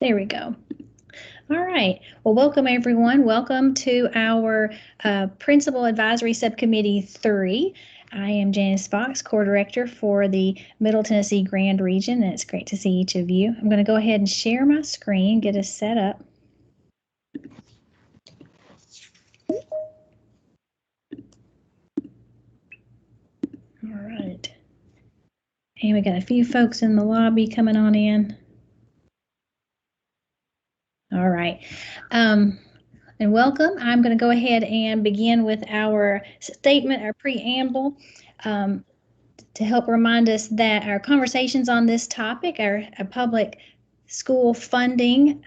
There we go. All right. Well, welcome everyone. Welcome to our Principal Advisory Subcommittee 3. I am Janice Fox, Core Director for the Middle Tennessee Grand Region, and it's great to see each of you. I'm going to go ahead and share my screen, get us set up. All right. And we got a few folks in the lobby coming on in. All right. And welcome. I'm going to go ahead and begin with our statement, our preamble, to help remind us that our conversations on this topic, our public school funding,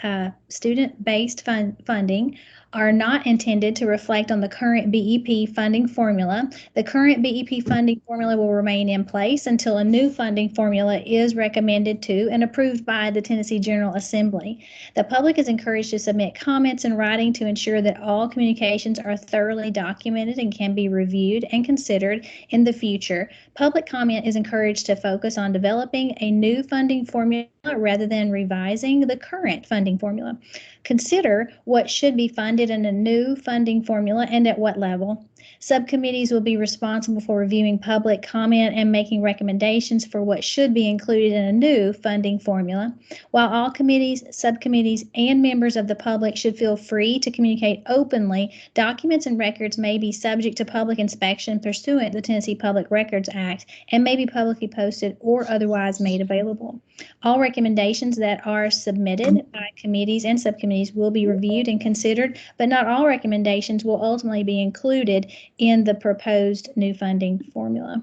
student-based funding, are not intended to reflect on the current BEP funding formula. The current BEP funding formula will remain in place until a new funding formula is recommended to and approved by the Tennessee General Assembly. The public is encouraged to submit comments in writing to ensure that all communications are thoroughly documented and can be reviewed and considered in the future. Public comment is encouraged to focus on developing a new funding formula rather than revising the current funding formula. Consider what should be funded in a new funding formula and at what level. Subcommittees will be responsible for reviewing public comment and making recommendations for what should be included in a new funding formula. While all committees, subcommittees, and members of the public should feel free to communicate openly, documents and records may be subject to public inspection pursuant to the Tennessee Public Records Act and may be publicly posted or otherwise made available. All recommendations that are submitted by committees and subcommittees will be reviewed and considered, but not all recommendations will ultimately be included in the proposed new funding formula.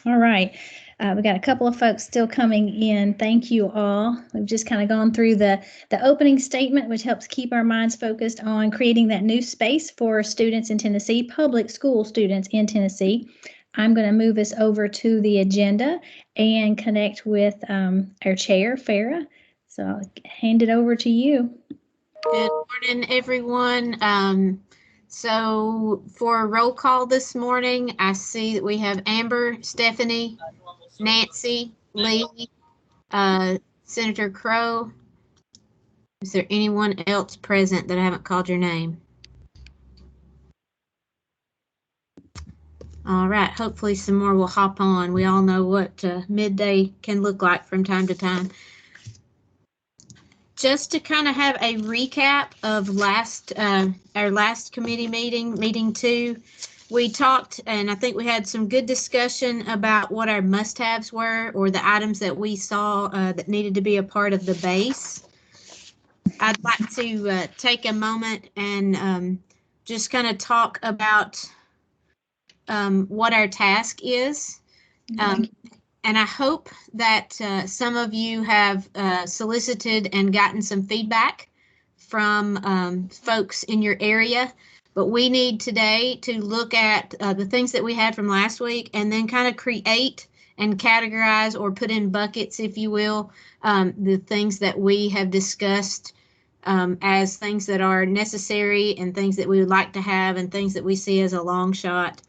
All right. We got a couple of folks still coming in. Thank you all. We've just kind of gone through the opening statement, which helps keep our minds focused on creating that new space for students in Tennessee, public school students in Tennessee. I'm going to move us over to the agenda and connect with our chair, Farah. So I'll hand it over to you. Good morning, everyone. So for a roll call this morning, I see that we have Amber, Stephanie, Nancy, Lee, Senator Crow. Is there anyone else present that I haven't called your name? All right, hopefully some more will hop on. We all know what midday can look like from time to time. Just to kind of have a recap of our last committee meeting 2, we talked, and I think we had some good discussion about what our must-haves were, or the items that we saw that needed to be a part of the base. I'd like to take a moment and just kind of talk about what our task is. And I hope that some of you have solicited and gotten some feedback from folks in your area. But we need today to look at the things that we had from last week and then kind of create and categorize or put in buckets, if you will, the things that we have discussed as things that are necessary and things that we would like to have and things that we see as a long shot.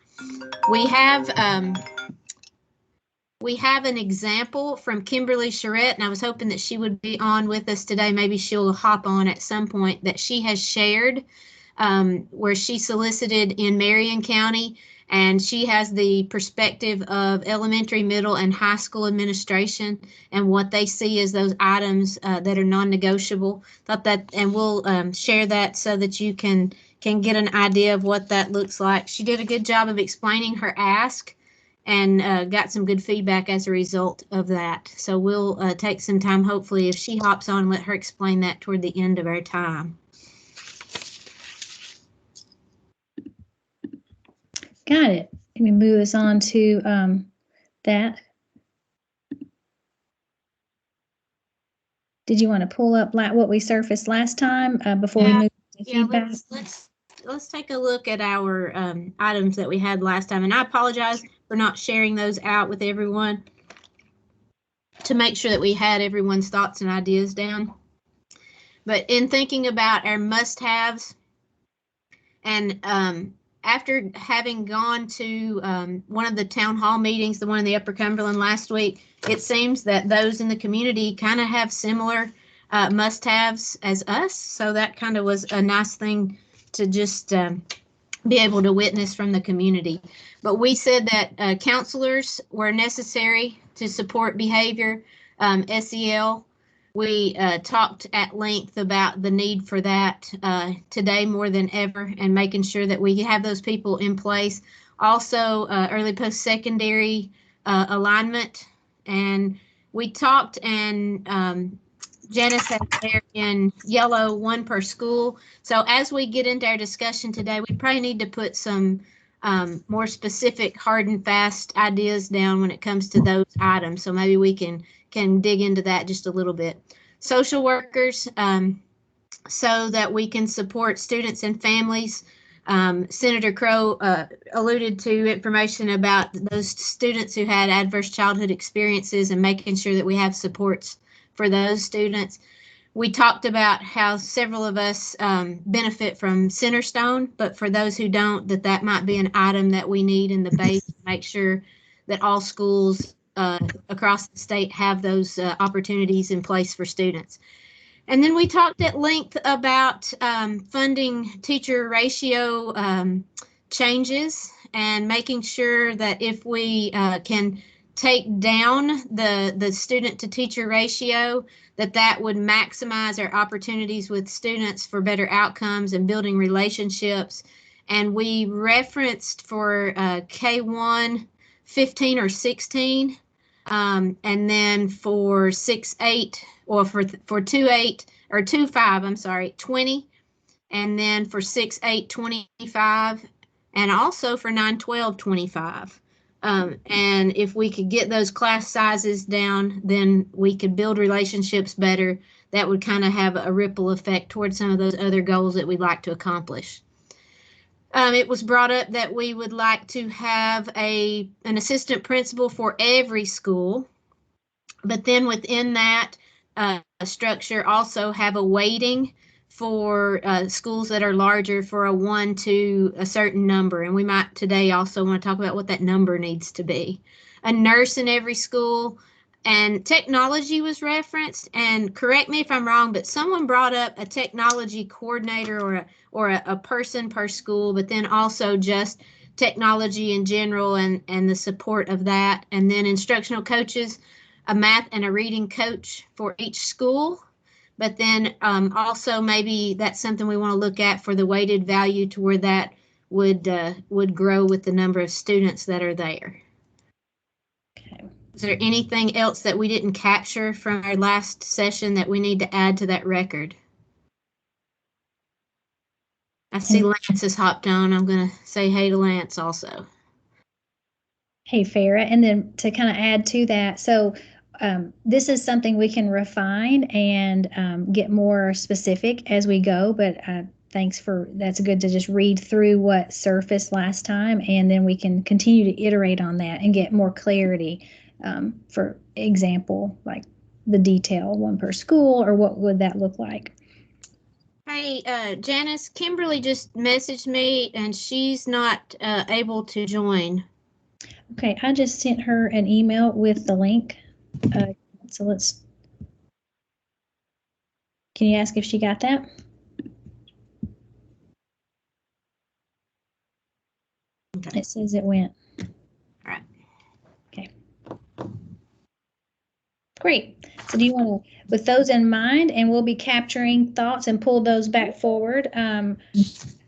We have an example from Kimberly Charette, and I was hoping that she would be on with us today. Maybe she'll hop on at some point, that she has shared where she solicited in Marion County, and she has the perspective of elementary, middle, and high school administration and what they see as those items that are non-negotiable. And we'll share that so that you can get an idea of what that looks like. She did a good job of explaining her ask and got some good feedback as a result of that. So we'll take some time, hopefully, if she hops on, let her explain that toward the end of our time. Got it. Let me move us on to that. Did you want to pull up what we surfaced last time before we move to feedback? Let's take a look at our items that we had last time. And I apologize for not sharing those out with everyone to make sure that we had everyone's thoughts and ideas down. But in thinking about our must-haves and after having gone to one of the town hall meetings, the one in the Upper Cumberland last week, it seems that those in the community kind of have similar must-haves as us. So that kind of was a nice thing to just be able to witness from the community. But we said that counselors were necessary to support behavior, SEL. We talked at length about the need for that today more than ever, and making sure that we have those people in place. Also, early post-secondary alignment. And we talked, and Janice has there in yellow, 1 per school. So as we get into our discussion today, we probably need to put some more specific hard and fast ideas down when it comes to those items. So maybe we can dig into that just a little bit. Social workers, so that we can support students and families. Senator Crow alluded to information about those students who had adverse childhood experiences and making sure that we have supports for those students. We talked about how several of us benefit from Centerstone, but for those who don't, that might be an item that we need in the base to make sure that all schools across the state have those opportunities in place for students. And then we talked at length about funding teacher ratio changes and making sure that if we can take down the student to teacher ratio, that would maximize our opportunities with students for better outcomes and building relationships. And we referenced for K1, 15 or 16, and then for 6-8 or for 2-8 or 2-5, I'm sorry, 20, and then for 6-8, 25, and also for 9-12, 25. And if we could get those class sizes down, then we could build relationships better. That would kind of have a ripple effect towards some of those other goals that we'd like to accomplish. It was brought up that we would like to have an assistant principal for every school, but then within that structure also have a weighting for schools that are larger for a 1 to a certain number. And we might today also want to talk about what that number needs to be. A nurse in every school, and technology was referenced. And correct me if I'm wrong, but someone brought up a technology coordinator or a person per school, but then also just technology in general and the support of that. And then instructional coaches, a math and a reading coach for each school. But then also maybe that's something we want to look at for the weighted value to where that would grow with the number of students that are there. Okay. Is there anything else that we didn't capture from our last session that we need to add to that record? I see Lance has hopped on. I'm going to say hey to Lance also. Hey, Farah. And then to kind of add to that, so this is something we can refine and get more specific as we go, but that's good to just read through what surfaced last time, and then we can continue to iterate on that and get more clarity. For example, like the detail, 1 per school, or what would that look like? Hey, Janice, Kimberly just messaged me and she's not able to join. Okay, I just sent her an email with the link. So can you ask if she got that? Okay. It says it went. All right. Okay. Great. So do you want to, with those in mind, and we'll be capturing thoughts and pull those back forward, and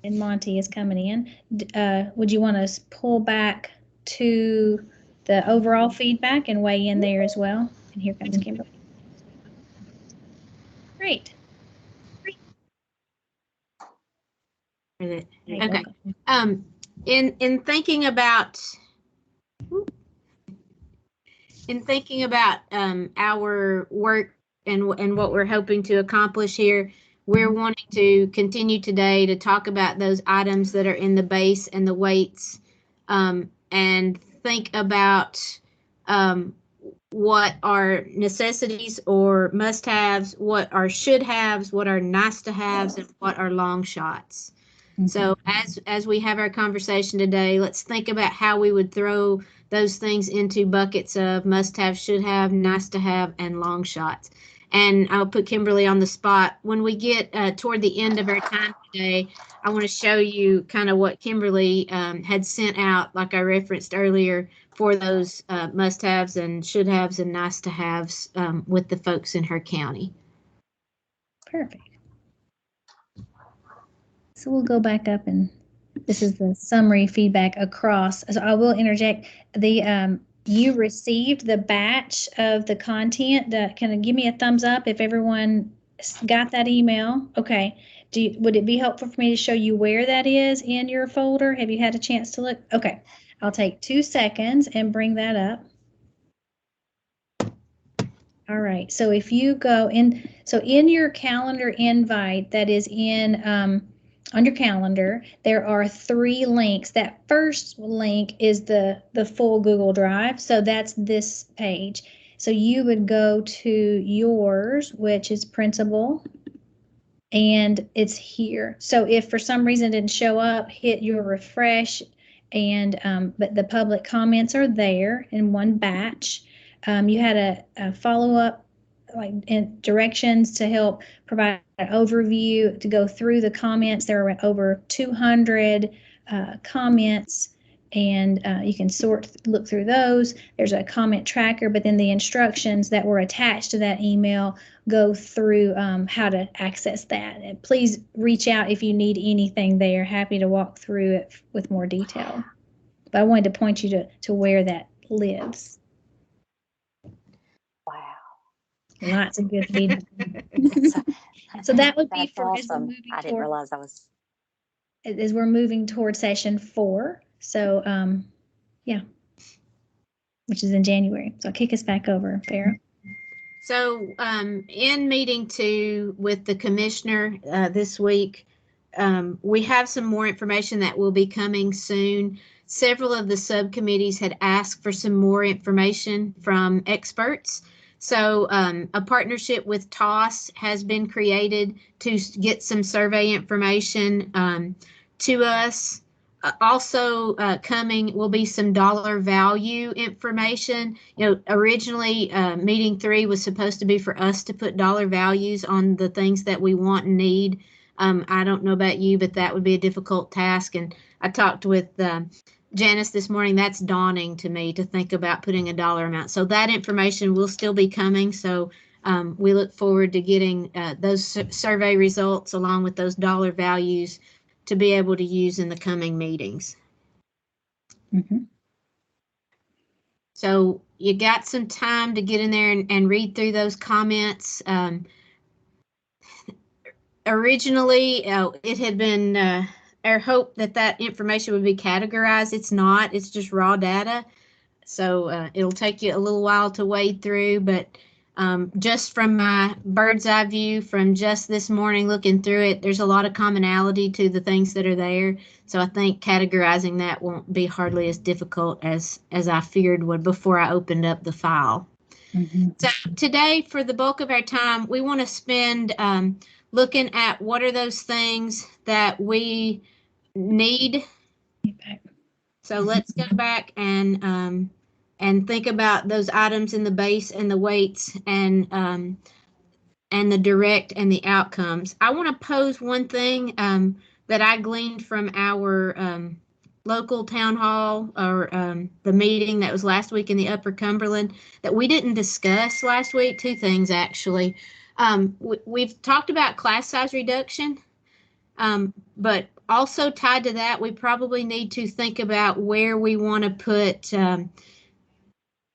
Monty is coming in. Would you want to pull back to the overall feedback and weigh in there as well? And here comes Kimberly. Great. Okay. In thinking about our work and what we're hoping to accomplish here, we're wanting to continue today to talk about those items that are in the base and the weights, and think about what are necessities or must-haves, what are should-haves, what are nice-to-haves, and what are long shots. So as we have our conversation today, let's think about how we would throw those things into buckets of must have, should have, nice to have, and long shots. And I'll put Kimberly on the spot. When we get toward the end of our time today, I want to show you kind of what Kimberly had sent out, like I referenced earlier, for those must haves and should haves and nice to haves with the folks in her county. Perfect. So we'll go back up, and this is the summary feedback across. So I will interject the you received the batch of the content. Can you give me a thumbs up if everyone got that email? Okay. Would it be helpful for me to show you where that is in your folder? Have you had a chance to look? Okay. I'll take 2 seconds and bring that up. All right. So if you go in, so in your calendar invite that is in on your calendar, there are 3 links. That first link is the full Google Drive. So that's this page. So you would go to yours, which is Principal, and it's here. So if for some reason it didn't show up, hit your refresh, and but the public comments are there in one batch. You had a follow-up directions to help provide an overview to go through the comments. There were over 200 comments, and you can look through those. There's a comment tracker, but then the instructions that were attached to that email go through how to access that. And please reach out if you need anything there. Happy to walk through it with more detail. But I wanted to point you to where that lives. Wow. Lots of good feedback. So that would be for awesome. I didn't realize I was. As we're moving toward session 4. So, yeah, which is in January. So I'll kick us back over, Farrah. So in meeting 2 with the commissioner this week, we have some more information that will be coming soon. Several of the subcommittees had asked for some more information from experts. So a partnership with TOS has been created to get some survey information to us. Also coming will be some dollar value information. Originally meeting 3 was supposed to be for us to put dollar values on the things that we want and need. I don't know about you, but that would be a difficult task. And I talked with Janice this morning. That's daunting to me to think about putting a dollar amount. So that information will still be coming. So we look forward to getting those survey results along with those dollar values to be able to use in the coming meetings. Mm-hmm. So you got some time to get in there and read through those comments. Originally, it had been our hope that information would be categorized. It's not. It's just raw data. So it'll take you a little while to wade through, but just from my bird's eye view from just this morning looking through it, there's a lot of commonality to the things that are there. So I think categorizing that won't be hardly as difficult as I feared would before I opened up the file. Mm-hmm. So today, for the bulk of our time, we want to spend looking at what are those things that we need. So let's go back and think about those items in the base and the weights and the direct and the outcomes. I want to pose one thing that I gleaned from our local town hall or the meeting that was last week in the Upper Cumberland that we didn't discuss last week. 2 things, actually. We've talked about class size reduction, but also tied to that, we probably need to think about where we want to put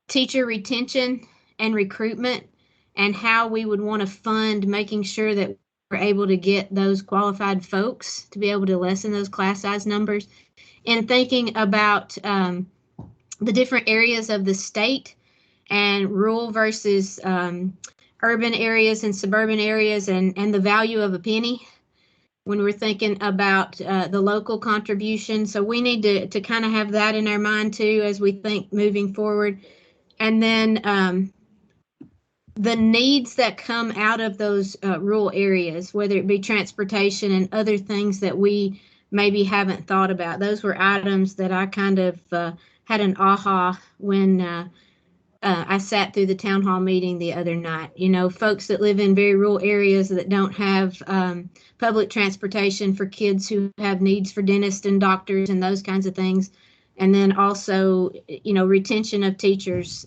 teacher retention and recruitment and how we would want to fund making sure that we're able to get those qualified folks to be able to lessen those class size numbers. And thinking about the different areas of the state and rural versus urban areas and suburban areas and the value of a penny when we're thinking about the local contribution. So we need to kind of have that in our mind too as we think moving forward. And then the needs that come out of those rural areas, whether it be transportation and other things that we maybe haven't thought about. Those were items that I kind of had an aha when I sat through the town hall meeting the other night. You know, folks that live in very rural areas that don't have public transportation for kids who have needs for dentists and doctors and those kinds of things. And then also, you know, retention of teachers,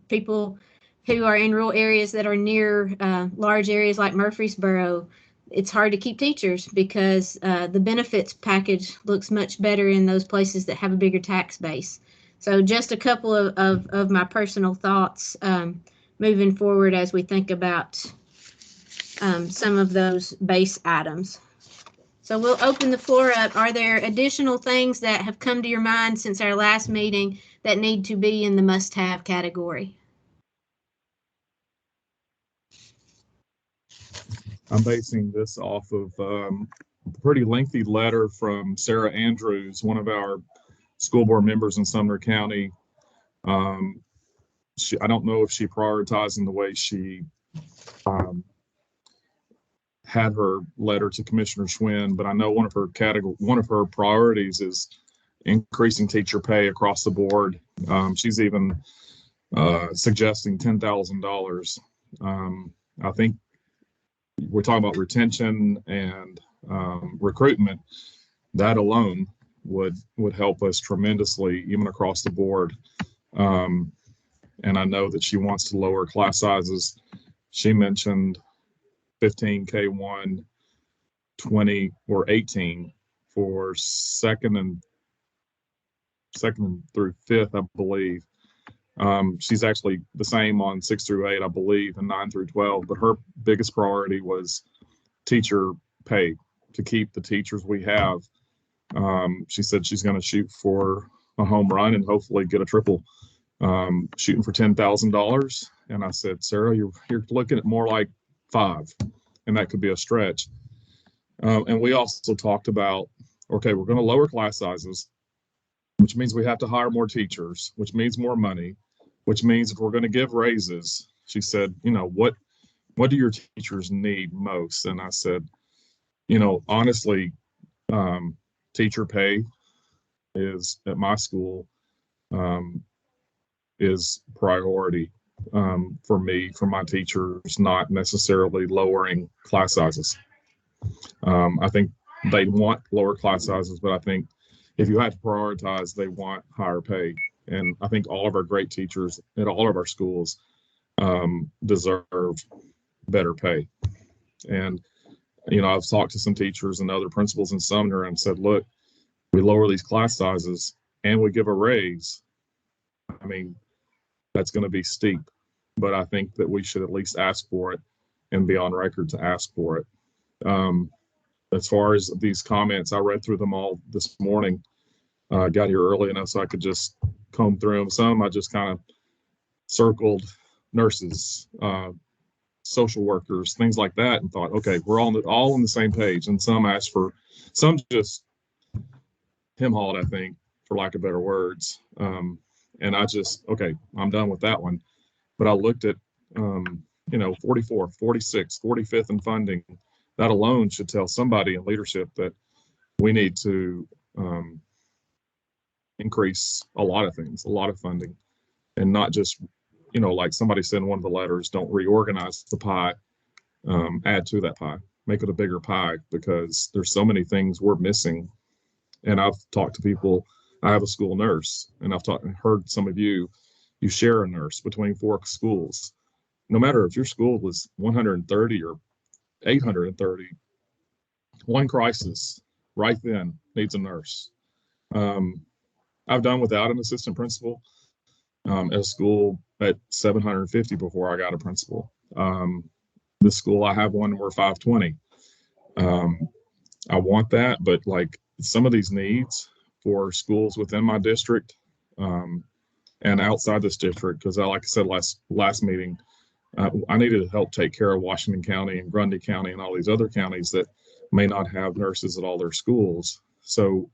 people who are in rural areas that are near large areas like Murfreesboro. It's hard to keep teachers because the benefits package looks much better in those places that have a bigger tax base. So just a couple of my personal thoughts moving forward as we think about some of those base items. So we'll open the floor up. Are there additional things that have come to your mind since our last meeting that need to be in the must-have category? I'm basing this off of a pretty lengthy letter from Sarah Andrews, one of our school board members in Sumner County. I don't know if she prioritized in the way she had her letter to Commissioner Schwinn, but I know one of her priorities is increasing teacher pay across the board. She's even suggesting $10,000. I think we're talking about retention and recruitment. That alone would help us tremendously, even across the board. And I know that she wants to lower class sizes. She mentioned 15 K1, 20 or 18 for second through fifth, I believe. She's actually the same on 6 through 8, I believe, and 9 through 12. But her biggest priority was teacher pay, to keep the teachers we have. She said she's going to shoot for a home run and hopefully get a triple, shooting for $10,000. And I said, Sarah, you're looking at more like 5, and that could be a stretch. And we also talked about, okay, we're going to lower class sizes, which means we have to hire more teachers, which means more money, which means if we're going to give raises. She said, you know, what do your teachers need most? And I said, you know, honestly, teacher pay is at my school is priority for me, for my teachers, not necessarily lowering class sizes. I think they want lower class sizes, but I think if you had to prioritize, they want higher pay. And I think all of our great teachers at all of our schools deserve better pay. And, you know, I've talked to some teachers and other principals in Sumner and said, look, we lower these class sizes and we give a raise. I mean, that's going to be steep, but I think that we should at least ask for it and be on record to ask for it. As far as these comments, I read through them all this morning. Got here early enough so I could just comb through them. Some I just kind of circled: nurses, social workers, things like that, and thought, okay, we're all on the same page. And some asked for, some just him-hawed, I think, for lack of better words. And I just, okay, I'm done with that one. But I looked at, you know, 44, 46, 45th in funding. That alone should tell somebody in leadership that we need to increase a lot of things, a lot of funding, and not just, you know, like somebody said in one of the letters, don't reorganize the pie, add to that pie, make it a bigger pie, because there's so many things we're missing. And I've talked to people. I have a school nurse, and I've heard some of you share a nurse between 4 schools. No matter if your school was 130 or 830, one crisis right then needs a nurse. I've done without an assistant principal at a school at 750 before I got a principal. The school I have one, we're 520. I want that, but like some of these needs for schools within my district and outside this district, because like I said last meeting, I needed to help take care of Washington County and Grundy County and all these other counties that may not have nurses at all their schools. So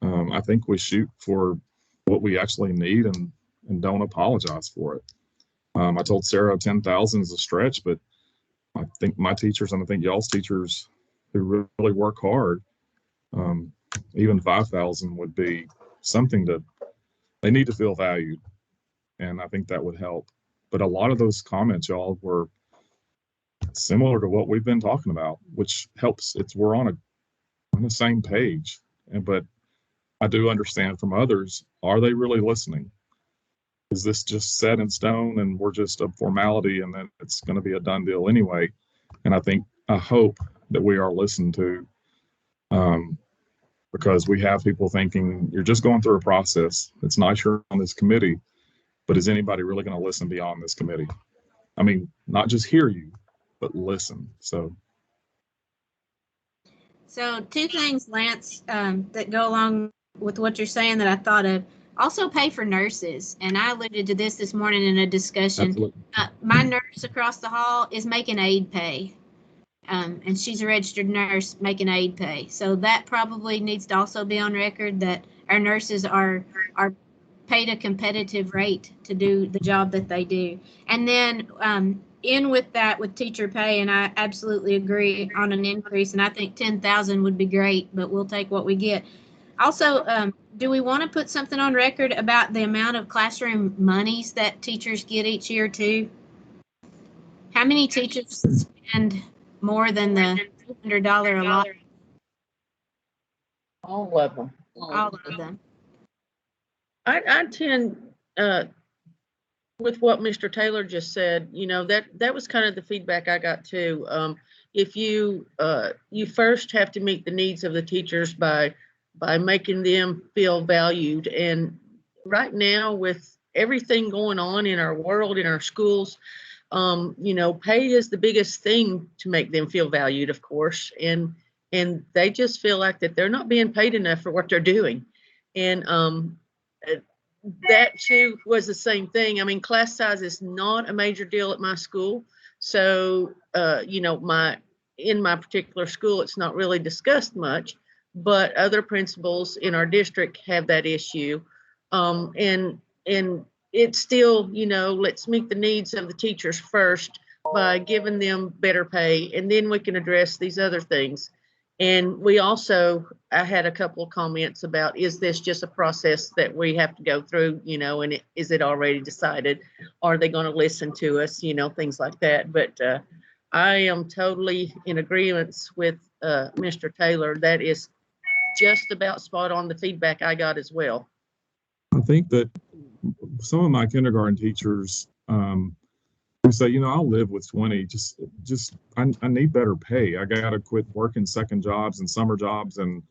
I think we shoot for what we actually need and don't apologize for it. I told Sarah 10,000 is a stretch, but I think my teachers, and I think y'all's teachers who really work hard, Even 5,000 would be something that they need to feel valued. And I think that would help. But a lot of those comments, y'all, were similar to what we've been talking about, which helps. We're on the same page. But I do understand from others, are they really listening? Is this just set in stone and we're just a formality and then it's going to be a done deal anyway? And I hope that we are listened to, because we have people thinking you're just going through a process. It's nice you're on this committee, but is anybody really going to listen beyond this committee? I mean, not just hear you, but listen. So two things, Lance, that go along with what you're saying that I thought of. Also pay for nurses. And I alluded to this morning in a discussion. My nurse across the hall is making aid pay. And she's a registered nurse making aid pay. So that probably needs to also be on record that our nurses are paid a competitive rate to do the job that they do. And then in with that with teacher pay, and I absolutely agree on an increase, and I think 10,000 would be great, but we'll take what we get. Also, do we want to put something on record about the amount of classroom monies that teachers get each year too? How many teachers spend more than the $200 a lot? All of them. All of them. I tend, with what Mr. Taylor just said, that was kind of the feedback I got too. If you first have to meet the needs of the teachers by making them feel valued. And right now, with everything going on in our world, in our schools, pay is the biggest thing to make them feel valued, of course. And they just feel like that they're not being paid enough for what they're doing. And that too was the same thing. I mean, class size is not a major deal at my school. So, in my particular school, it's not really discussed much, but other principals in our district have that issue. And it's still, let's meet the needs of the teachers first by giving them better pay, and then we can address these other things. And I had a couple of comments about, is this just a process that we have to go through, and is it already decided? Are they going to listen to us, things like that. But I am totally in agreement with Mr. Taylor. That is just about spot on the feedback I got as well. I think that some of my kindergarten teachers who say, I'll live with 20, I need better pay. I got to quit working second jobs and summer jobs and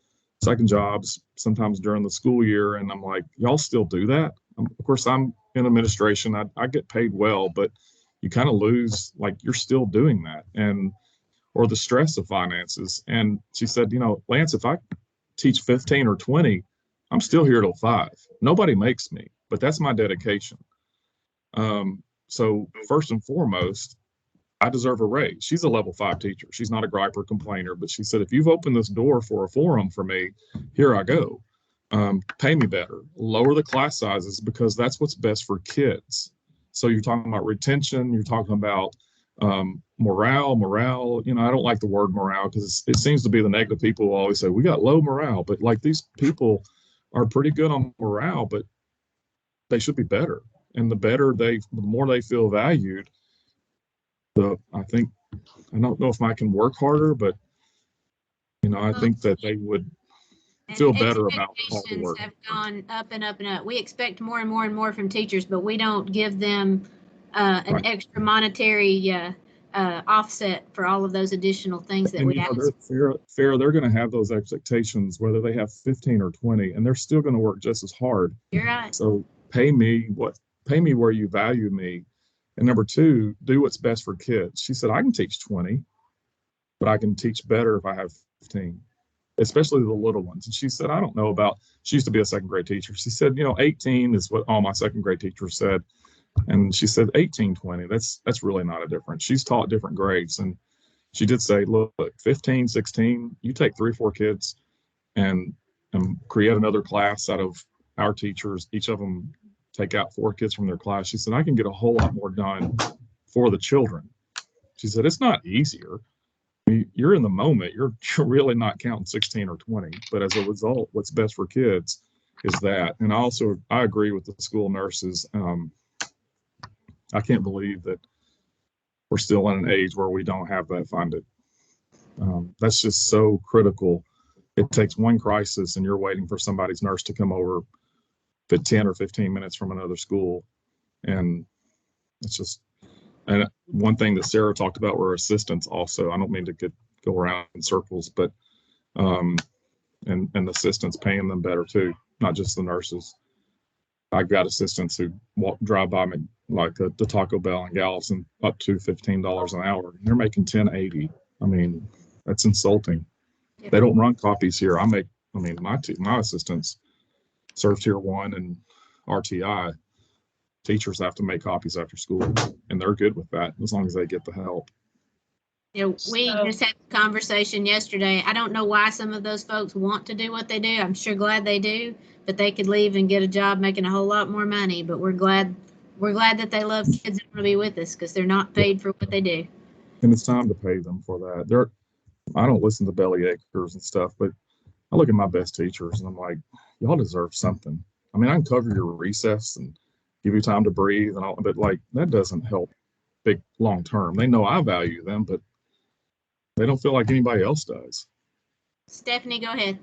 second jobs sometimes during the school year. And I'm like, y'all still do that? Of course, I'm in administration. I get paid well, but you kind of lose, like, you're still doing that, or the stress of finances. And she said, Lance, if I teach 15 or 20, I'm still here till 5. Nobody makes me, but that's my dedication. So first and foremost, I deserve a raise. She's a level 5 teacher. She's not a griper complainer, but she said, if you've opened this door for a forum for me, here I go. Pay me better, lower the class sizes, because that's what's best for kids. So you're talking about retention, you're talking about morale. I don't like the word morale because it seems to be the negative. People always say we got low morale, but like, these people are pretty good on morale, but they should be better. And the more they feel valued, I don't know if I can work harder, but I think that they would feel better about all the work. Have gone up and up and up. We expect more and more and more from teachers, but we don't give them an extra monetary offset for all of those additional things that we ask. They're going to have those expectations, whether they have 15 or 20, and they're still going to work just as hard. You're right. So pay me where you value me. And number 2, do what's best for kids. She said, I can teach 20, but I can teach better if I have 15, especially the little ones. And she said, I don't know she used to be a second grade teacher. She said, 18 is what all my second grade teachers said. And she said 18, 20, that's really not a difference. She's taught different grades. And she did say, look, 15, 16, you take 3 or 4 kids and create another class out of our teachers. Each of them take out 4 kids from their class. She said, I can get a whole lot more done for the children. She said, it's not easier, you're in the moment. You're really not counting 16 or 20. But as a result, what's best for kids is that. And I agree with the school nurses. I can't believe that we're still in an age where we don't have that funded. That's just so critical. It takes one crisis and you're waiting for somebody's nurse to come over for 10 or 15 minutes from another school. And it's just, and one thing that Sarah talked about were assistants also. I don't mean to go around in circles, but, and the assistants paying them better too, not just the nurses. I've got assistants who drive by me like the Taco Bell in Galveston up to $15 an hour. They're making $10.80. I mean, that's insulting. Yeah. They don't run copies here. My assistants serve tier 1 and RTI. Teachers have to make copies after school, and they're good with that as long as they get the help. You know, we just had a conversation yesterday. I don't know why some of those folks want to do what they do. I'm sure glad they do, but they could leave and get a job making a whole lot more money. But we're glad that they love kids and want to be with us because they're not paid for what they do. And it's time to pay them for that. I don't listen to belly acres and stuff, but I look at my best teachers and I'm like, y'all deserve something. I mean, I can cover your recess and give you time to breathe and all, but like that doesn't help big long term. They know I value them, but they don't feel like anybody else does. Stephanie, go ahead.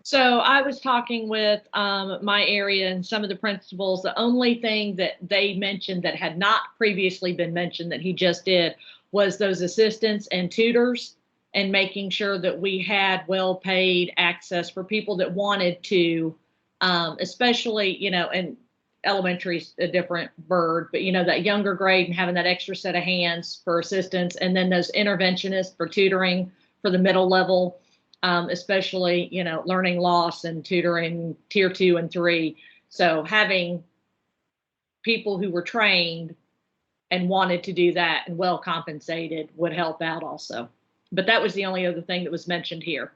So I was talking with my area and some of the principals. The only thing that they mentioned that had not previously been mentioned that he just did was those assistants and tutors and making sure that we had well-paid access for people that wanted to, especially, and elementary's a different bird, but that younger grade and having that extra set of hands for assistance, and then those interventionists for tutoring for the middle level, especially, learning loss and tutoring tier 2 and 3. So having people who were trained and wanted to do that and well compensated would help out also. But that was the only other thing that was mentioned here.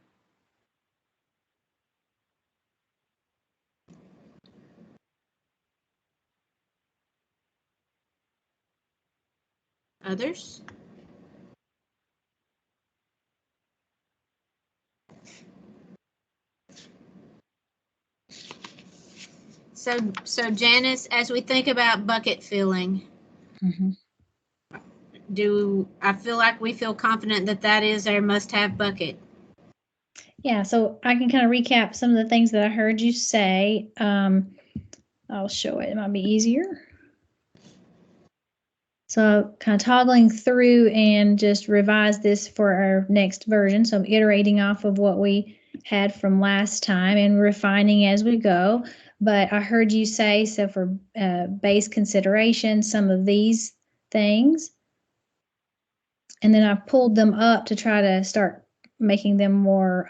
Others? So Janice, as we think about bucket filling, I feel like we feel confident that is our must-have bucket? Yeah, so I can kind of recap some of the things that I heard you say. I'll show it. It might be easier. So kind of toggling through and just revise this for our next version. So I'm iterating off of what we had from last time and refining as we go. But I heard you say, so for base consideration, some of these things. And then I've pulled them up to try to start making them more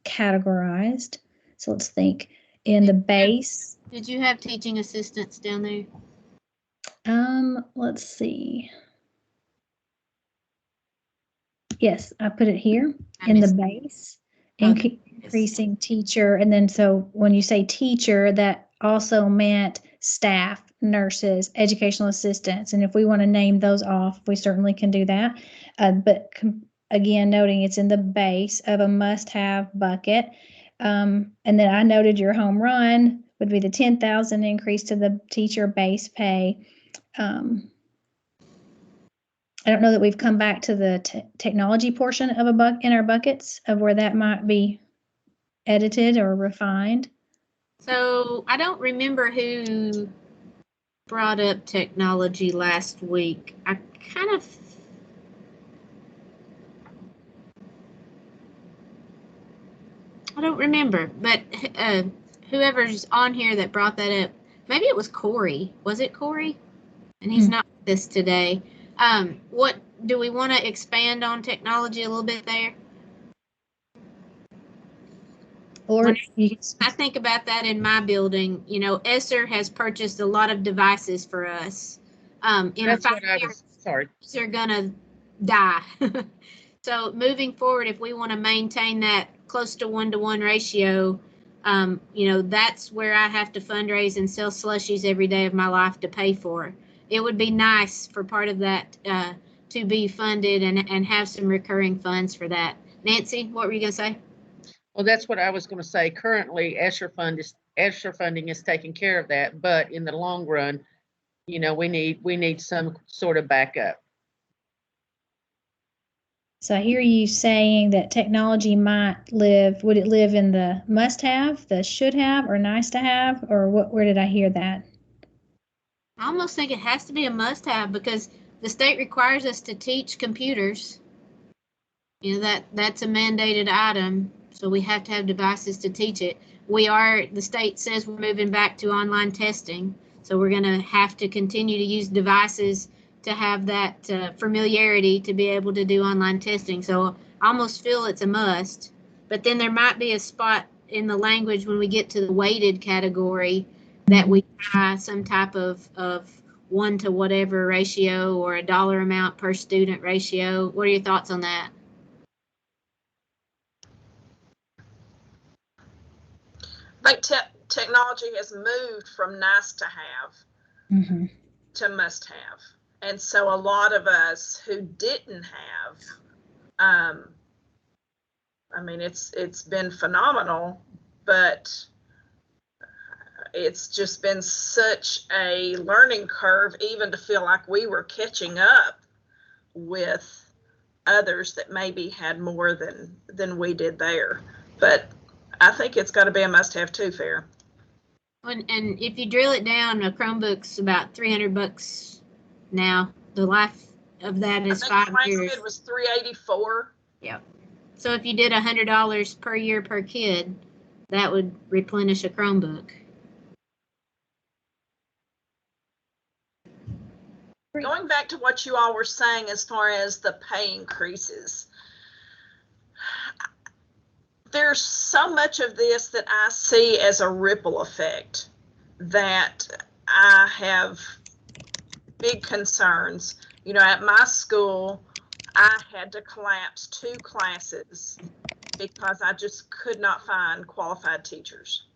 categorized. So let's think in the base. Did you have teaching assistants down there? Let's see. Yes, I put it here in the base, increasing teacher. And then so when you say teacher, that also meant staff, nurses, educational assistants. And if we want to name those off, we certainly can do that. But again, noting it's in the base of a must-have bucket. And then I noted your home run would be the 10,000 increase to the teacher base pay. I don't know that we've come back to the technology portion of in our buckets of where that might be edited or refined. So I don't remember who brought up technology last week. I don't remember, but whoever's on here that brought that up, maybe it was Corey. Was it Corey? And he's not with us today. What do we want to expand on technology a little bit there? Or I think about that in my building, ESSER has purchased a lot of devices for us. In 5 years, they're gonna die. So moving forward, if we want to maintain that close to 1-to-1 ratio, that's where I have to fundraise and sell slushies every day of my life to pay for. It would be nice for part of that to be funded and have some recurring funds for that. Nancy, what were you gonna say? Well, that's what I was going to say. Currently, ESSER funding is taking care of that, but in the long run, you know, we need some sort of backup. So I hear you saying that technology would it live in the must have, the should have, or nice to have, or where did I hear that? I almost think it has to be a must have because the state requires us to teach computers. You know, that's a mandated item, so we have to have devices to teach it. The state says we're moving back to online testing, so we're going to have to continue to use devices to have that familiarity to be able to do online testing. So I almost feel it's a must, but then there might be a spot in the language when we get to the weighted category that we try some type of 1 to whatever ratio or a dollar amount per student ratio. What are your thoughts on that? I think technology has moved from nice to have to must have. And so a lot of us who didn't have, I mean, it's been phenomenal, but it's just been such a learning curve even to feel like we were catching up with others that maybe had more than we did there. But I think it's got to be a must-have too, Fair. And if you drill it down, a Chromebook's about $300 now. The life of that is 5 years. It was $384. Yeah. So if you did $100 per year per kid, that would replenish a Chromebook. Going back to what you all were saying as far as the pay increases, there's so much of this that I see as a ripple effect that I have big concerns. You know, at my school, I had to collapse 2 classes because I just could not find qualified teachers.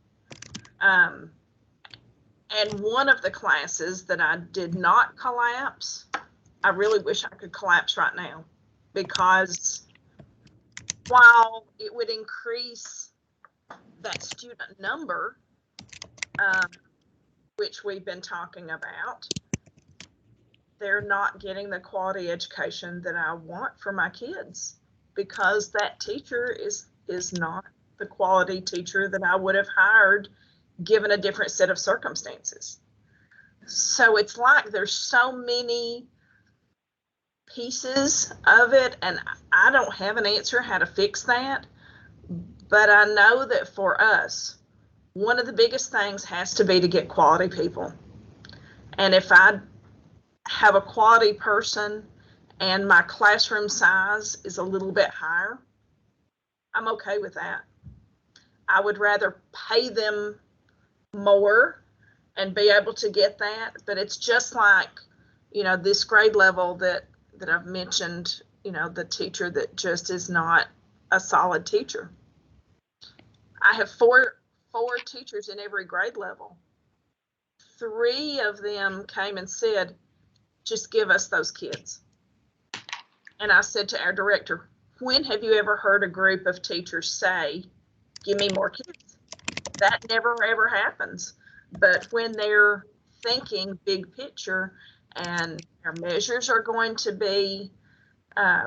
And one of the classes that I did not collapse, I really wish I could collapse right now, because while it would increase that student number, which we've been talking about, they're not getting the quality education that I want for my kids, because that teacher is not the quality teacher that I would have hired given a different set of circumstances. So it's like there's so many pieces of it, and I don't have an answer how to fix that, but I know that for us, one of the biggest things has to be to get quality people. And if I have a quality person and my classroom size is a little bit higher, I'm okay with that. I would rather pay them more and be able to get that, but it's just like, you know, this grade level that I've mentioned, you know, the teacher that just is not a solid teacher. I have four teachers in every grade level. 3 of them came and said, just give us those kids. And I said to our director, when have you ever heard a group of teachers say, give me more kids? That never ever happens. But when they're thinking big picture, and our measures are going to be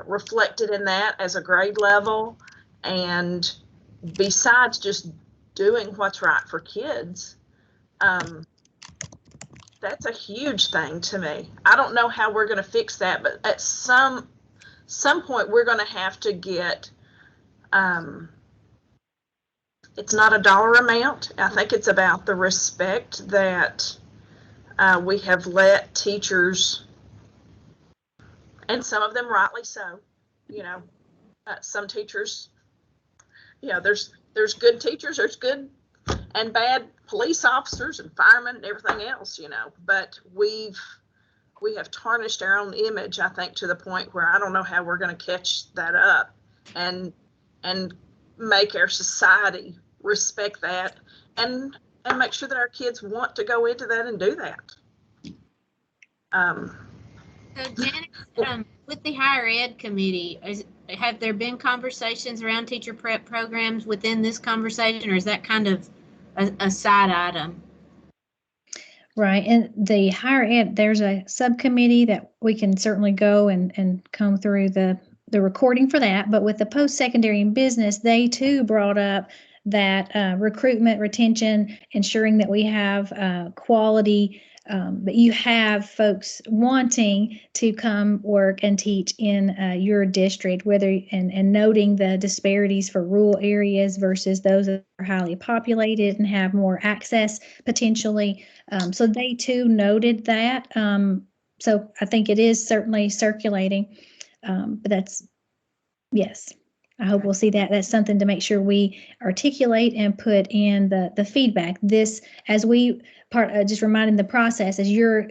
reflected in that as a grade level, and besides just doing what's right for kids, that's a huge thing to me. I don't know how we're going to fix that, but at some point we're going to have to get, it's not a dollar amount. I think it's about the respect that we have let teachers, and some of them rightly so, you know, some teachers, you know, there's good teachers, there's good and bad police officers and firemen and everything else, you know, but we have tarnished our own image, I think, to the point where I don't know how we're going to catch that up and make our society respect that and make sure that our kids want to go into that and do that. So Janet, with the higher ed committee, have there been conversations around teacher prep programs within this conversation, or is that kind of a side item? Right. And the higher ed, there's a subcommittee that we can certainly go and come through the recording for that. But with the post-secondary and business, they too brought up that recruitment, retention, ensuring that we have quality, that you have folks wanting to come work and teach in your district, and noting the disparities for rural areas versus those that are highly populated and have more access potentially. So they too noted that. So I think it is certainly circulating, but yes, I hope we'll see that. That's something to make sure we articulate and put in the feedback. This, as we just reminding the process, as you're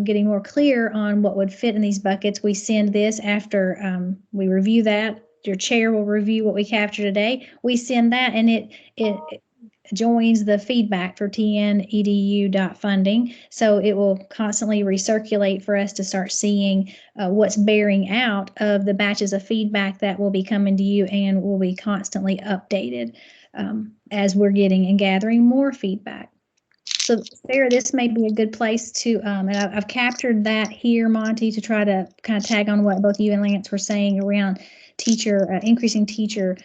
getting more clear on what would fit in these buckets, we send this after we review that. Your chair will review what we captured today. We send that, and it joins the feedback for tnedu.funding. So it will constantly recirculate for us to start seeing what's bearing out of the batches of feedback that will be coming to you, and will be constantly updated as we're getting and gathering more feedback. So Sarah, this may be a good place to, and I've captured that here, Monty, to try to kind of tag on what both you and Lance were saying around increasing teacher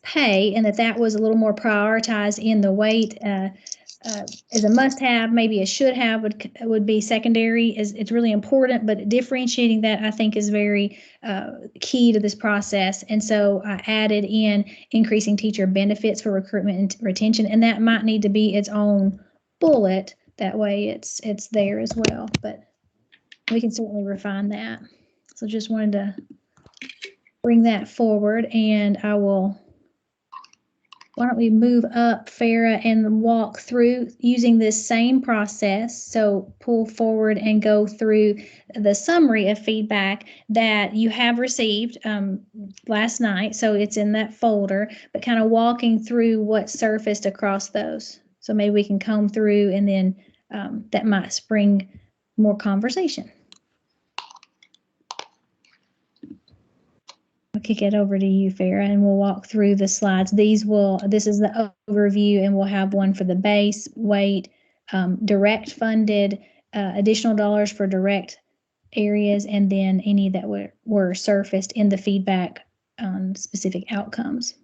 pay, and that was a little more prioritized in the weight as a must-have. Maybe a should-have would be secondary. It's really important, but differentiating that I think is very key to this process. And so I added in increasing teacher benefits for recruitment and retention, and that might need to be its own bullet. That way it's there as well, but we can certainly refine that. So just wanted to bring that forward, and why don't we move up, Farah, and walk through using this same process. So pull forward and go through the summary of feedback that you have received last night. So it's in that folder, but kind of walking through what surfaced across those. So maybe we can comb through, and then that might spring more conversation. I'll kick it over to you, Farah, and we'll walk through the slides. This is the overview, and we'll have one for the base, weight, direct funded, additional dollars for direct areas, and then any that were surfaced in the feedback on specific outcomes.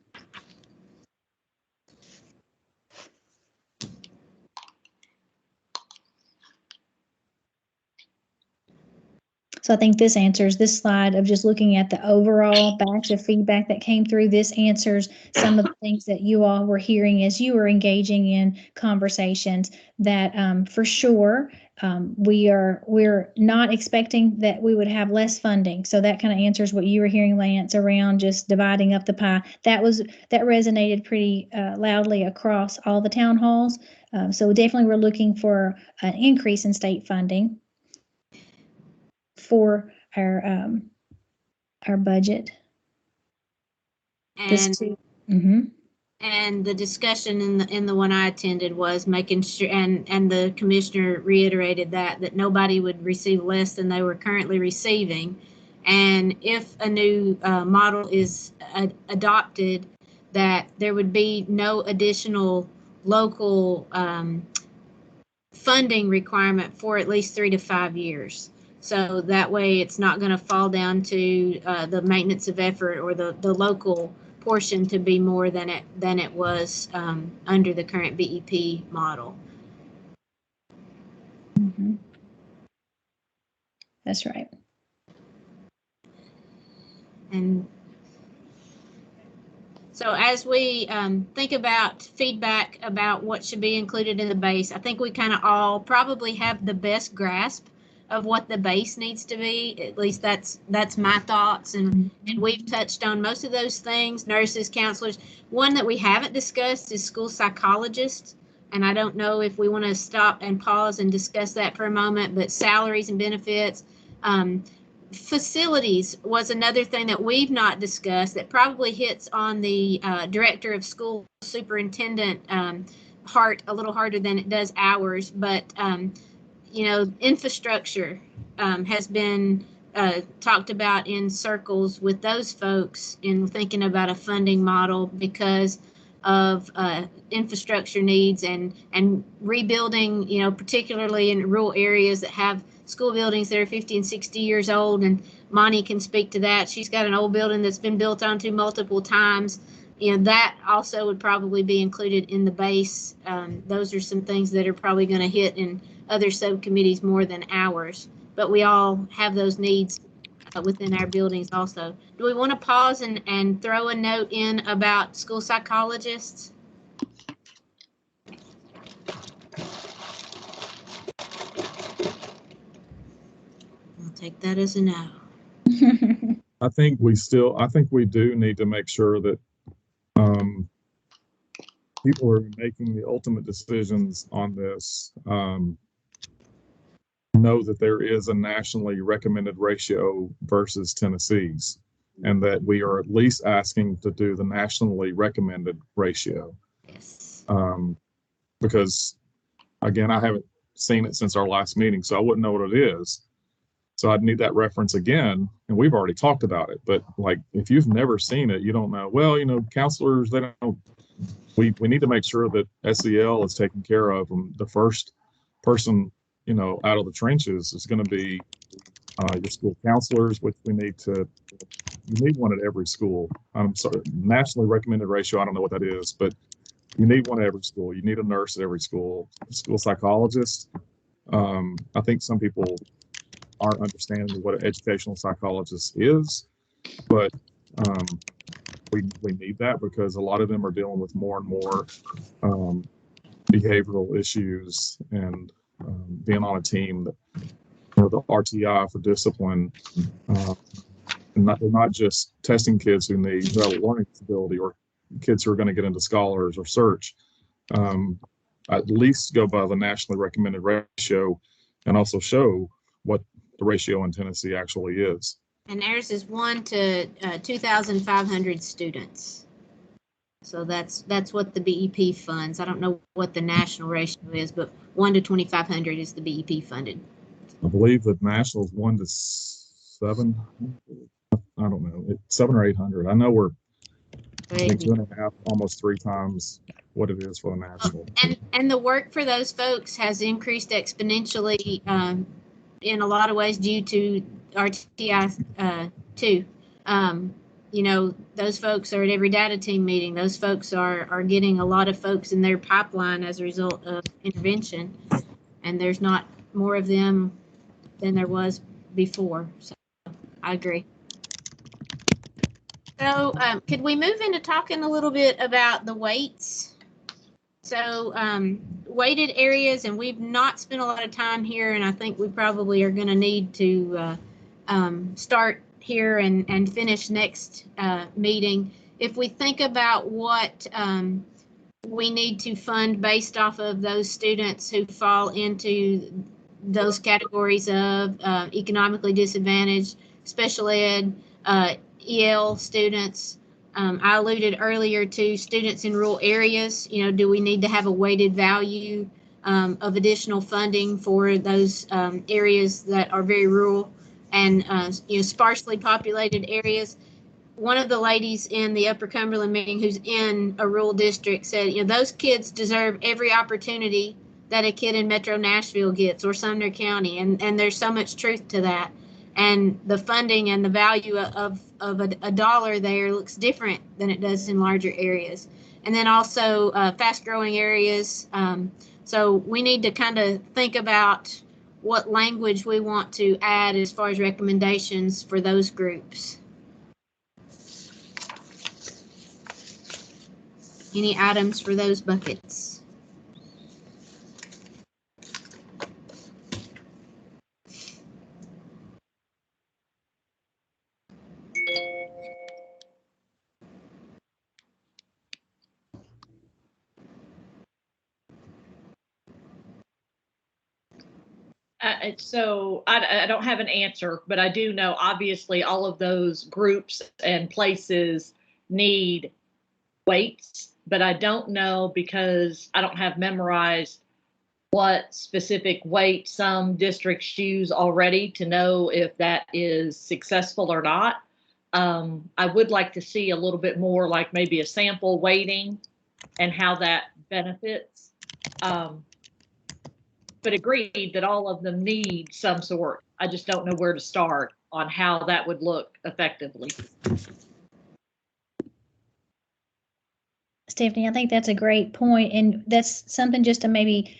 So I think this answers this slide of just looking at the overall batch of feedback that came through. This answers some of the things that you all were hearing as you were engaging in conversations, that for sure we're not expecting that we would have less funding. So that kind of answers what you were hearing, Lance, around just dividing up the pie. That resonated pretty loudly across all the town halls. So definitely we're looking for an increase in state funding for our budget. And and the discussion in the one I attended was making sure, and the commissioner reiterated that nobody would receive less than they were currently receiving, and if a new model is adopted, that there would be no additional local funding requirement for at least 3 to 5 years. So that way it's not going to fall down to the maintenance of effort or the local portion to be more than it was under the current BEP model. Mm-hmm. That's right. And so as we think about feedback about what should be included in the base, I think we kind of all probably have the best grasp of what the base needs to be. At least that's my thoughts, and we've touched on most of those things. Nurses, counselors. One that we haven't discussed is school psychologists, and I don't know if we want to stop and pause and discuss that for a moment, but salaries and benefits. Facilities was another thing that we've not discussed that probably hits on the director of school superintendent heart a little harder than it does ours, but infrastructure has been talked about in circles with those folks in thinking about a funding model because of infrastructure needs and rebuilding, you know, particularly in rural areas that have school buildings that are 50 and 60 years old. And Monty can speak to that. She's got an old building that's been built onto multiple times. You know, that also would probably be included in the base. Those are some things that are probably going to hit in other subcommittees more than ours, but we all have those needs within our buildings also. Do we want to pause and throw a note in about school psychologists? I'll take that as a no. I think we do need to make sure that people who are making the ultimate decisions on this know that there is a nationally recommended ratio versus Tennessee's, and that we are at least asking to do the nationally recommended ratio. Yes. Because again, I haven't seen it since our last meeting, so I wouldn't know what it is. So I'd need that reference again, and we've already talked about it. But like, if you've never seen it, you don't know. Well, you know, counselors, they don't. We need to make sure that SEL is taken care of. And the first person, you know, out of the trenches is going to be your school counselors, which you need one at every school. I'm sorry, nationally recommended ratio, I don't know what that is, but you need one at every school. You need a nurse at every school. School psychologist. I think some people aren't understanding what an educational psychologist is, but we need that because a lot of them are dealing with more and more behavioral issues and being on a team that, you know, the RTI for discipline, and they're not just testing kids who have a learning disability or kids who are going to get into scholars or search. At least go by the nationally recommended ratio and also show what the ratio in Tennessee actually is. And ours is 1 to 2,500 students. So that's what the BEP funds. I don't know what the national ratio is, but 1 to 2,500 is the BEP funded. I believe the national is 1 to 7. I don't know, it's 700 or 800. I know we're I think 2.5, almost 3 times what it is for the national. And the work for those folks has increased exponentially in a lot of ways due to RTI too. You know, those folks are at every data team meeting. Those folks are getting a lot of folks in their pipeline as a result of intervention, and there's not more of them than there was before. So I agree. So could we move into talking a little bit about the weights? So weighted areas, and we've not spent a lot of time here, and I think we probably are going to need to start here and finish next meeting. If we think about what we need to fund based off of those students who fall into those categories of economically disadvantaged, special ed, EL students. I alluded earlier to students in rural areas. You know, do we need to have a weighted value of additional funding for those areas that are very rural and you know, sparsely populated areas? One of the ladies in the Upper Cumberland meeting who's in a rural district said, you know, those kids deserve every opportunity that a kid in Metro Nashville gets or Sumner County, and there's so much truth to that. And the funding and the value of a dollar there looks different than it does in larger areas. And then also fast growing areas. So we need to kind of think about what language we want to add as far as recommendations for those groups. Any items for those buckets? So I don't have an answer, but I do know obviously all of those groups and places need weights, but I don't know because I don't have memorized what specific weight some districts use already to know if that is successful or not. I would like to see a little bit more, like maybe a sample weighting and how that benefits. But agreed that all of them need some sort. I just don't know where to start on how that would look effectively. Stephanie, I think that's a great point, and that's something just to maybe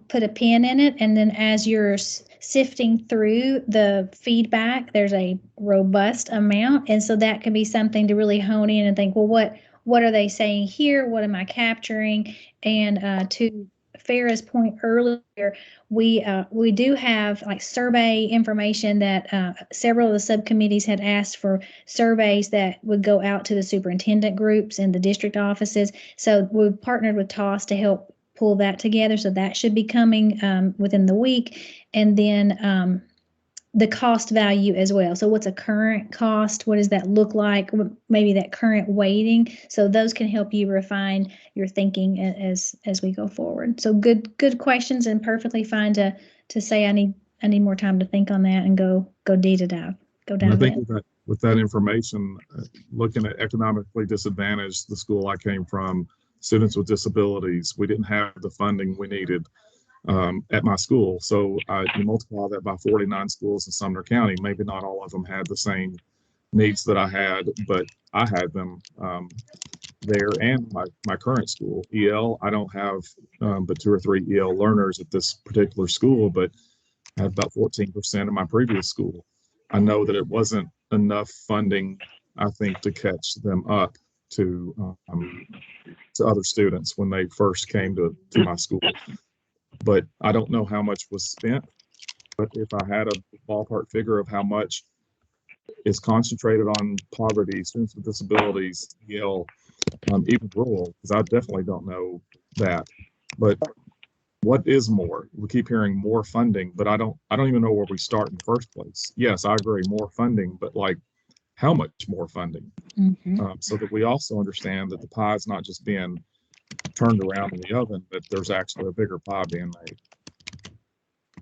put a pin in it. And then as you're sifting through the feedback, there's a robust amount, and so that can be something to really hone in and think, well, what are they saying here? What am I capturing? And to Farrah's point earlier, we do have like survey information that several of the subcommittees had asked for surveys that would go out to the superintendent groups and the district offices. So we've partnered with TOS to help pull that together. So that should be coming within the week. And then the cost value as well. So what's a current cost? What does that look like? Maybe that current weighting. So those can help you refine your thinking as we go forward. So good questions, and perfectly fine to say I need more time to think on that and go deep to dive. I think with that information, looking at economically disadvantaged, the school I came from, students with disabilities, we didn't have the funding we needed at my school. So you multiply that by 49 schools in Sumner County. Maybe not all of them had the same needs that I had, but I had them there, and my current school. EL, I don't have but 2 or 3 EL learners at this particular school, but I had about 14% of my previous school. I know that it wasn't enough funding, I think, to catch them up to other students when they first came to my school. But I don't know how much was spent. But if I had a ballpark figure of how much is concentrated on poverty, students with disabilities, EL, even rural, because I definitely don't know that. But what is more? We keep hearing more funding, but I don't even know where we start in the first place. Yes, I agree, more funding, but like how much more funding? So that we also understand that the pie is not just being turned around in the oven, but there's actually a bigger pie being made.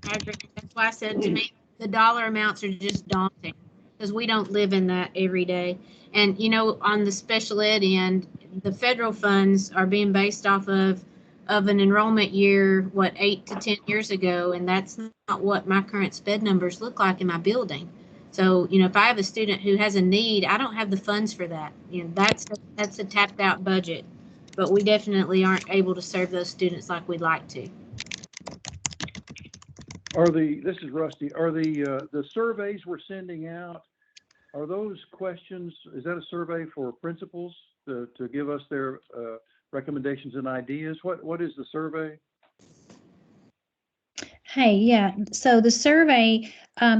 I agree. That's why I said to me, the dollar amounts are just daunting because we don't live in that every day. And, you know, on the special ed end, the federal funds are being based off of an enrollment year, 8 to 10 years ago. And that's not what my current SPED numbers look like in my building. So, you know, if I have a student who has a need, I don't have the funds for that. You know, that's a tapped out budget, but we definitely aren't able to serve those students like we'd like to. This is Rusty, are the surveys we're sending out, are those questions, is that a survey for principals to give us their recommendations and ideas? What is the survey? Hey, yeah. So the survey,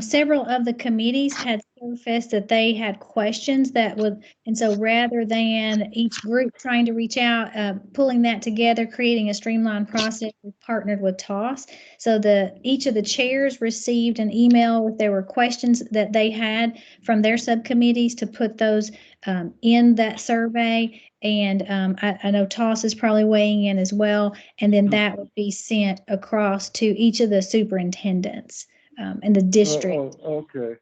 several of the committees had surfaced that they had questions that would, and so rather than each group trying to reach out, pulling that together, creating a streamlined process, we partnered with TOS. So each of the chairs received an email if there were questions that they had from their subcommittees to put those in that survey. And I know TOS is probably weighing in as well. And then that would be sent across to each of the superintendents in the district. Okay.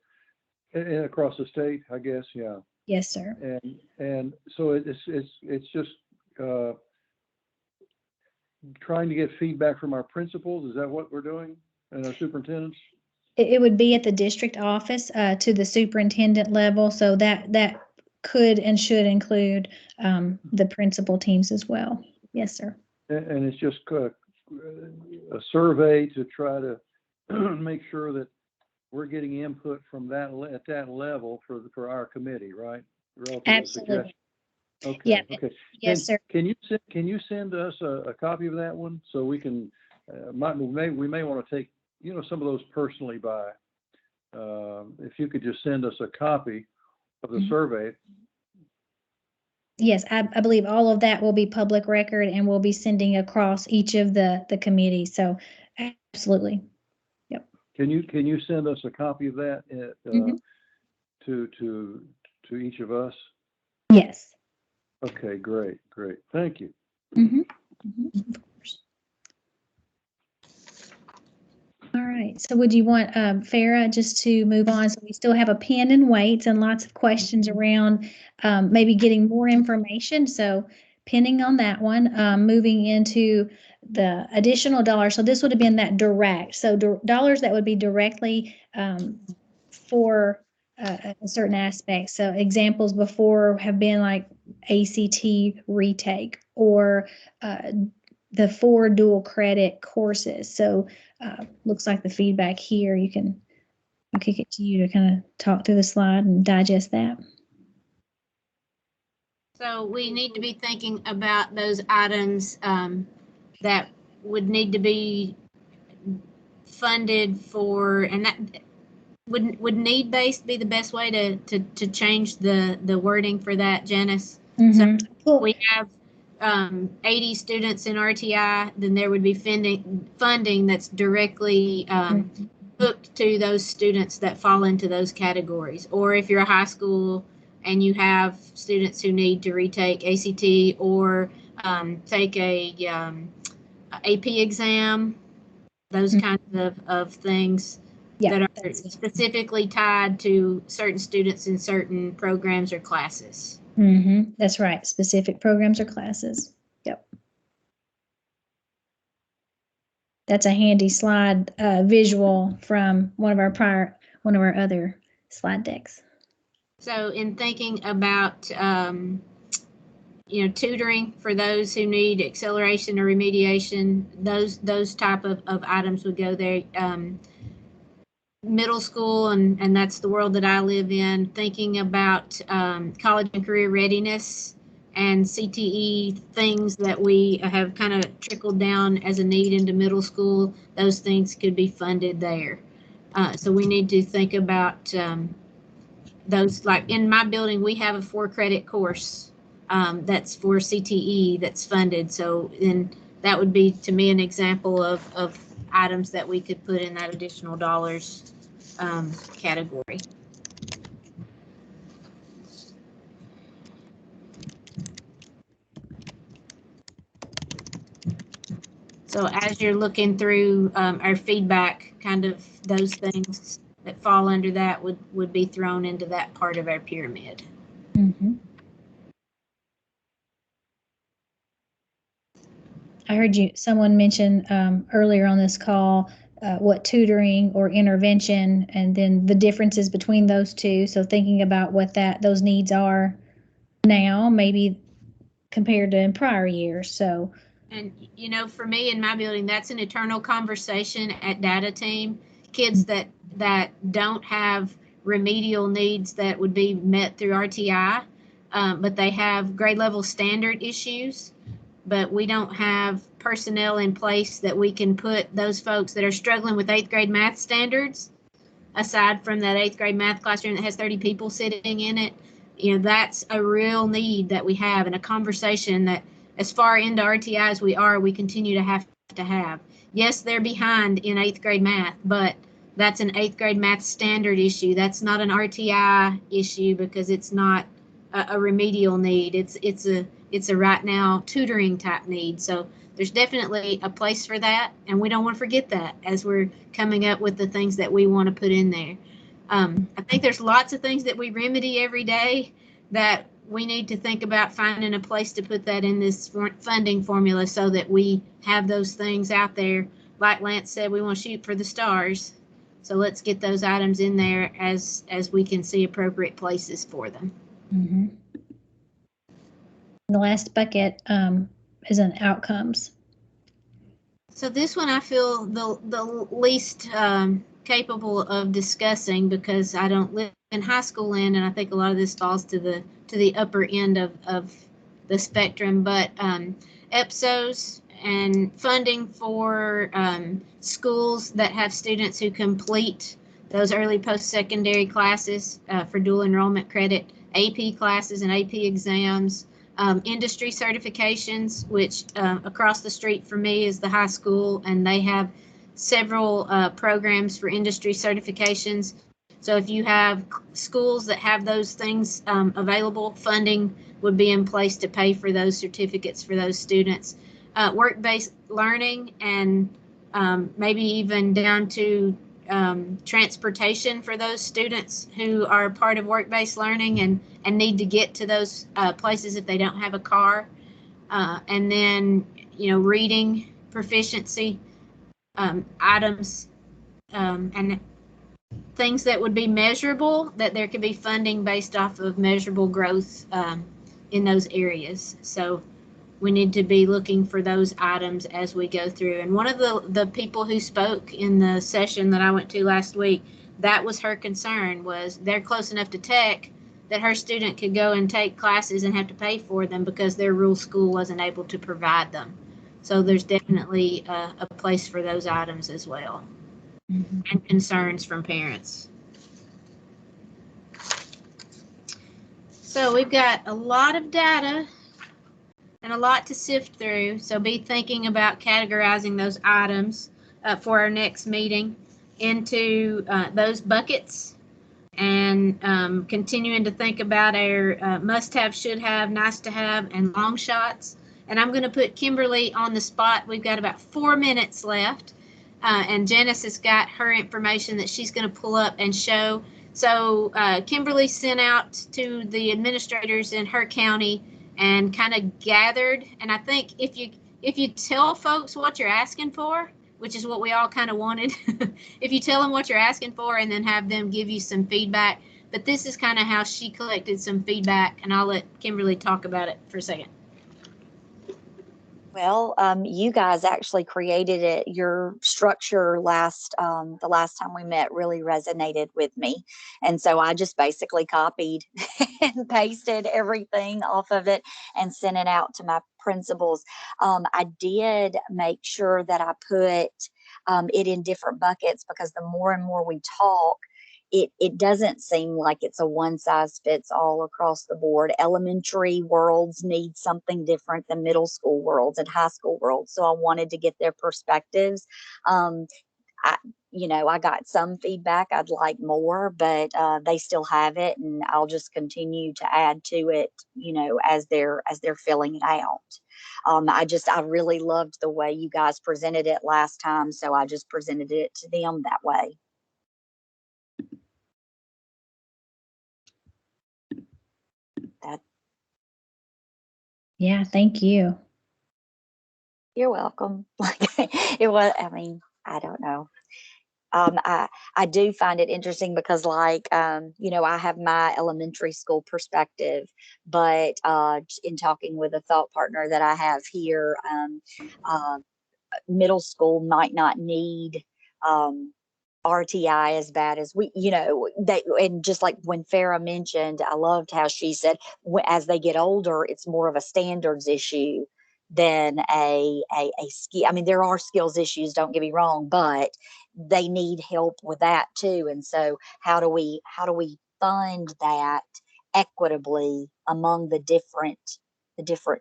And across the state, I guess, yeah. Yes, sir. And so it's just trying to get feedback from our principals. Is that what we're doing? And our superintendents? It would be at the district office to the superintendent level. So that could and should include the principal teams as well. Yes, sir. And it's just a survey to try to make sure that we're getting input from at that level for our committee, right? Absolutely. Okay. Yeah. Okay. Yes, sir. Can you send us a copy of that one so we can we may want to take some of those personally by. If you could just send us a copy of the survey. Yes, I believe all of that will be public record and we'll be sending across each of the committees. So absolutely. Yep. Can you send us a copy of that to each of us? Yes. Okay, great. Thank you. Of course. right. So would you want Farah just to move on? So we still have a pin and weights and lots of questions around maybe getting more information. So pinning on that one, moving into the additional dollars. So this would have been that direct. So dollars that would be directly for a certain aspect. So examples before have been like ACT retake or the 4 dual credit courses. So looks like the feedback here, I'll kick it to you to kind of talk through the slide and digest that. So we need to be thinking about those items that would need to be funded for, and that would need-based be the best way to change the wording for that, Janice? Mm-hmm. So Cool. we have 80 students in RTI, then there would be funding that's directly hooked to those students that fall into those categories. Or if you're a high school and you have students who need to retake ACT or take a AP exam, those kinds of things that are specifically tied to certain students in certain programs or classes. Mm-hmm. That's right. Specific programs or classes. Yep. That's a handy slide visual from one of our other slide decks. So in thinking about tutoring for those who need acceleration or remediation, those type of items would go there. Middle school, and that's the world that I live in, thinking about college and career readiness and CTE things that we have kind of trickled down as a need into middle school, those things could be funded there. So we need to think about those. Like in my building, we have a 4-credit course that's for CTE that's funded. So then that would be, to me, an example of items that we could put in that additional dollars category. So as you're looking through our feedback, kind of those things that fall under that would be thrown into that part of our pyramid. Mm-hmm. I heard someone mention earlier on this call what tutoring or intervention, and then the differences between those two. So thinking about what those needs are now, maybe compared to in prior years. So, and for me in my building, that's an eternal conversation at data team. Kids that don't have remedial needs that would be met through RTI, but they have grade level standard issues. But we don't have personnel in place that we can put those folks that are struggling with 8th grade math standards, aside from that 8th grade math classroom that has 30 people sitting in it. That's a real need that we have, and a conversation that, as far into RTI as we are, we continue to have. Yes, they're behind in 8th grade math, but that's an 8th grade math standard issue. That's not an RTI issue because it's not a remedial need. It's a right now tutoring type need. So there's definitely a place for that, and we don't want to forget that as we're coming up with the things that we want to put in there. I think there's lots of things that we remedy every day that we need to think about finding a place to put that in this funding formula so that we have those things out there. Like Lance said, we want to shoot for the stars. So let's get those items in there as we can see appropriate places for them. Mm-hmm. The last bucket is an outcomes. So this one I feel the least capable of discussing because I don't live in high school land, and I think a lot of this falls to the upper end of the spectrum. But EPSOs and funding for schools that have students who complete those early post-secondary classes for dual enrollment credit, AP classes and AP exams, industry certifications, which across the street from me is the high school, and they have several programs for industry certifications. So if you have schools that have those things available, funding would be in place to pay for those certificates for those students. Work-based learning and maybe even down to transportation for those students who are part of work-based learning and need to get to those places if they don't have a car. And then, reading proficiency items and things that would be measurable, that there could be funding based off of measurable growth in those areas. So we need to be looking for those items as we go through. And one of the people who spoke in the session that I went to last week, that was her concern, was they're close enough to tech that her student could go and take classes and have to pay for them because their rural school wasn't able to provide them. So there's definitely a place for those items as well, and concerns from parents. So we've got a lot of data and a lot to sift through. So be thinking about categorizing those items for our next meeting into those buckets, and continuing to think about our must-have, should-have, nice-to-have, and long shots. And I'm going to put Kimberly on the spot. We've got about 4 minutes left, and Janice has got her information that she's going to pull up and show. So Kimberly sent out to the administrators in her county and kind of gathered. And I think if you tell folks what you're asking for, which is what we all kind of wanted, if you tell them what you're asking for and then have them give you some feedback. But this is kind of how she collected some feedback, and I'll let Kimberly talk about it for a second. Well, you guys actually created it. Your structure the last time we met really resonated with me. And so I just basically copied and pasted everything off of it and sent it out to my principals. I did make sure that I put it in different buckets, because the more and more we talk, it doesn't seem like it's a one size fits all across the board. Elementary worlds need something different than middle school worlds and high school worlds. So I wanted to get their perspectives. I got some feedback. I'd like more, but they still have it, and I'll just continue to add to it, as they're filling it out. I really loved the way you guys presented it last time, so I just presented it to them that way. Yeah, thank you. You're welcome. It was, I don't know. I do find it interesting because, I have my elementary school perspective, but in talking with a thought partner that I have here, middle school might not need RTI as bad as and just like when Farah mentioned, I loved how she said, as they get older, it's more of a standards issue than a skill. There are skills issues, don't get me wrong, but they need help with that too. And so how do we fund that equitably among the different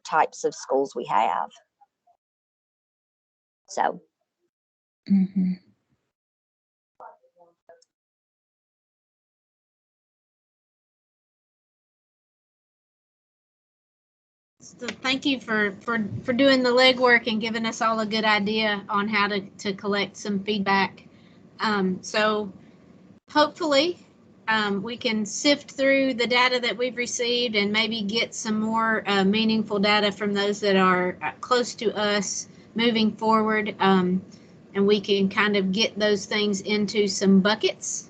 types of schools we have? So. Mm-hmm. So thank you for doing the legwork and giving us all a good idea on how to collect some feedback. So hopefully we can sift through the data that we've received and maybe get some more meaningful data from those that are close to us moving forward. And we can kind of get those things into some buckets.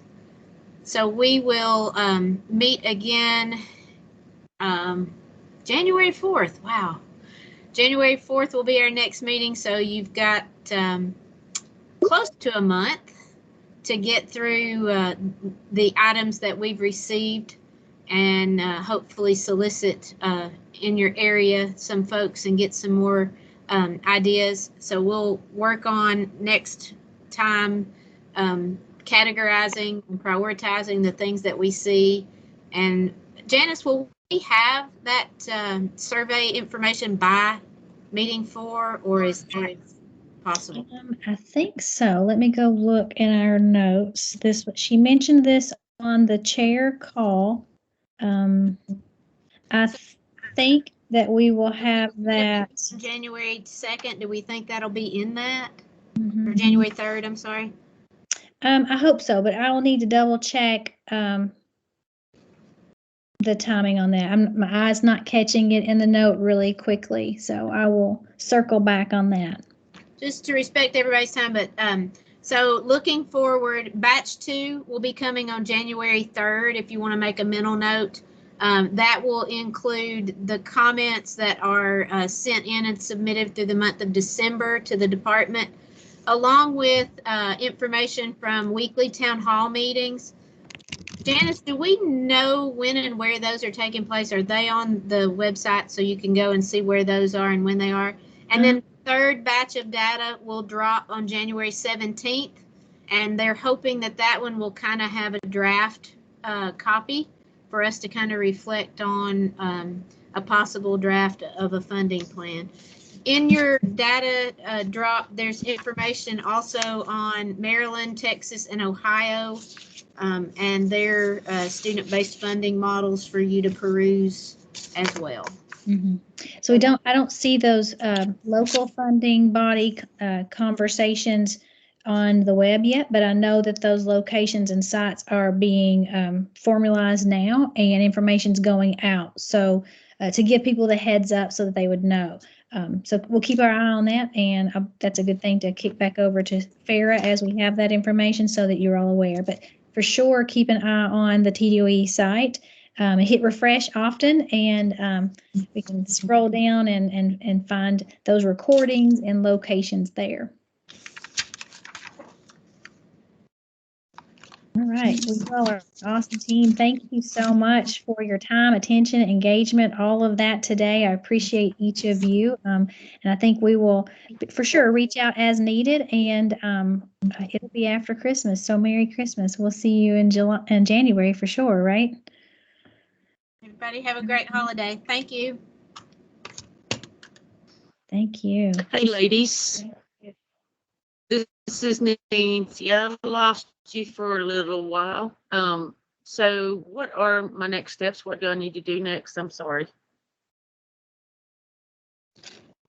So we will meet again January 4th. Wow. January 4th will be our next meeting. So you've got close to a month to get through the items that we've received, and hopefully solicit in your area some folks and get some more ideas. So we'll work on next time categorizing and prioritizing the things that we see. And Janice, will we have that survey information by meeting 4, or is that possible? I think so. Let me go look in our notes. She mentioned this on the chair call. I think that we will have that January 2nd. Do we think that'll be in that? Mm-hmm. Or January 3rd, I'm sorry. I hope so, but I will need to double check the timing on that. My eye's not catching it in the note really quickly, so I will circle back on that. Just to respect everybody's time, but so looking forward, batch 2 will be coming on January 3rd. If you want to make a mental note, that will include the comments that are sent in and submitted through the month of December to the department, along with information from weekly town hall meetings. Janice, do we know when and where those are taking place? Are they on the website so you can go and see where those are and when they are? And then third batch of data will drop on January 17th, and they're hoping that that one will kind of have a draft copy for us to kind of reflect on a possible draft of a funding plan. In your data drop, there's information also on Maryland, Texas, and Ohio, and their student-based funding models for you to peruse as well. Mm-hmm. So I don't see those local funding body conversations on the web yet, but I know that those locations and sites are being formalized now, and information's going out. So to give people the heads up so that they would know. So we'll keep our eye on that, and that's a good thing to kick back over to Farah as we have that information so that you're all aware. But for sure, keep an eye on the TDOE site. Hit refresh often, and we can scroll down and find those recordings and locations there. All right, well, you all are an awesome team. Thank you so much for your time, attention, engagement, all of that today. I appreciate each of you, and I think we will for sure reach out as needed, and it'll be after Christmas, so Merry Christmas. We'll see you in January for sure, right? Everybody have a great holiday. Thank you. Thank you. Hey, ladies. This is Nancy. I've lost you for a little while. So what are my next steps? What do I need to do next? I'm sorry.